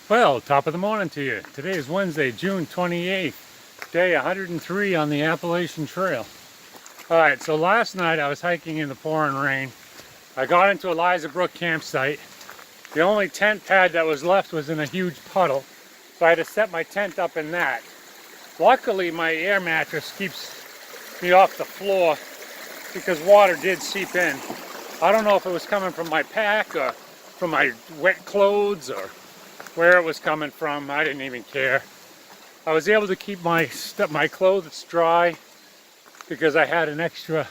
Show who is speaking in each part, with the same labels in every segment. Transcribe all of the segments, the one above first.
Speaker 1: Well, top of the morning to you. Today is Wednesday, June 28th, day 103 on the Appalachian Trail. Alright, so last night I was hiking in the pouring rain. I got into Eliza Brook campsite. The only tent pad that was left was in a huge puddle, so I had to set my tent up in that. Luckily, my air mattress keeps me off the floor because water did seep in. I don't know if it was coming from my pack or from my wet clothes or where it was coming from. I didn't even care. I was able to keep my clothes dry because I had an extra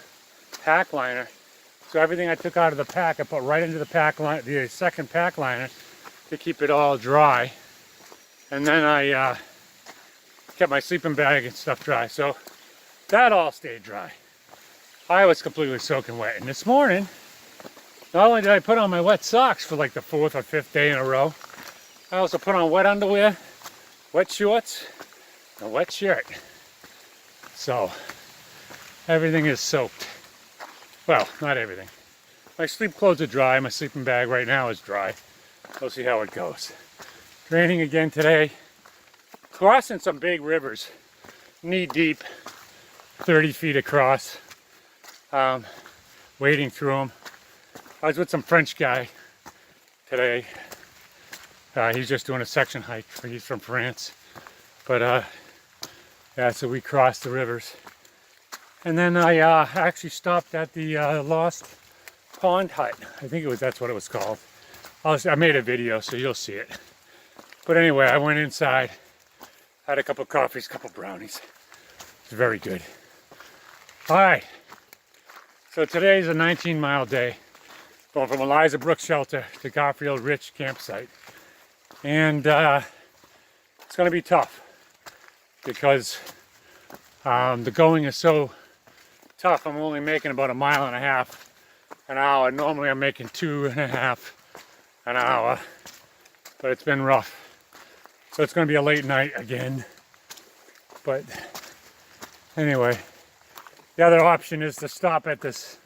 Speaker 1: pack liner. So everything I took out of the pack, I put right into the second pack liner to keep it all dry. And then I kept my sleeping bag and stuff dry. So that all stayed dry. I was completely soaking wet. And this morning, not only did I put on my wet socks for like the 4th or 5th day in a row, I also put on wet underwear, wet shorts, and a wet shirt. So everything is soaked. Well, not everything. My sleep clothes are dry. My sleeping bag right now is dry. We'll see how it goes. Raining again today. Crossing some big rivers, knee deep, 30 feet across. Wading through them. I was with some French guy today. He's just doing a section hike. He's from France. But yeah, so we crossed the rivers. And then I actually stopped at the Lost Pond Hut. I think that's what it was called. I made a video, so you'll see it. But anyway, I went inside, had a couple of coffees, a couple of brownies. It's very good. All right. So today's a 19-mile day, going from Eliza Brook Shelter to Garfield Ridge Campsite. And it's going to be tough because the going is so tough. I'm only making about 1.5 miles an hour. Normally I'm making 2.5 an hour, but it's been rough. So it's going to be a late night again. But anyway, the other option is to stop at this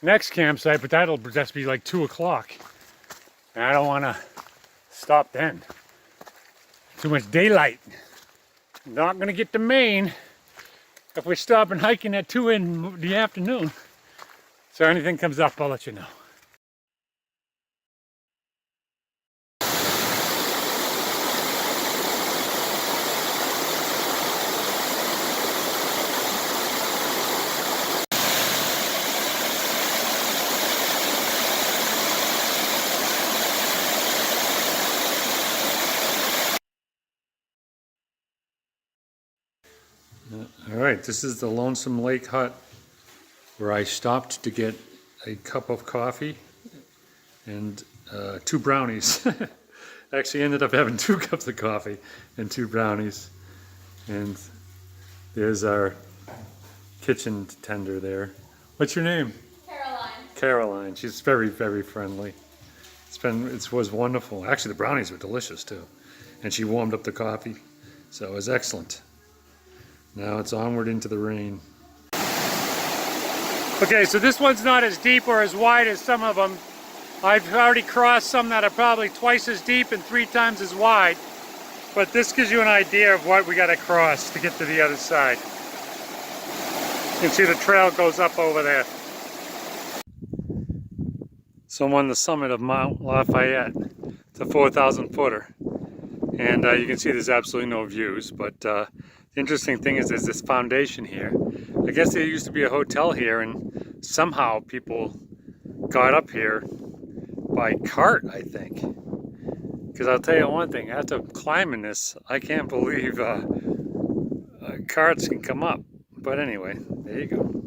Speaker 1: next campsite, but that'll just be like 2 o'clock. And I don't want to stop then. Too much daylight. Not going to get to Maine if we're stopping hiking at 2 in the afternoon. So anything comes up, I'll let you know. All right, this is the Lonesome Lake Hut where I stopped to get a cup of coffee and 2 brownies. Actually ended up having 2 cups of coffee and 2 brownies. And there's our kitchen tender there. What's your name?
Speaker 2: Caroline.
Speaker 1: Caroline. She's very, very friendly. It was wonderful. Actually, the brownies were delicious too. And she warmed up the coffee, so it was excellent. Now it's onward into the rain. Okay, so this one's not as deep or as wide as some of them. I've already crossed some that are probably twice as deep and 3 times as wide. But this gives you an idea of what we got to cross to get to the other side. You can see the trail goes up over there. So I'm on the summit of Mount Lafayette. It's a 4,000 footer. And you can see there's absolutely no views, but the interesting thing is there's this foundation here. I guess there used to be a hotel here, and somehow people got up here by cart, I think. Because I'll tell you one thing, after climbing this, I can't believe carts can come up. But anyway, there you go.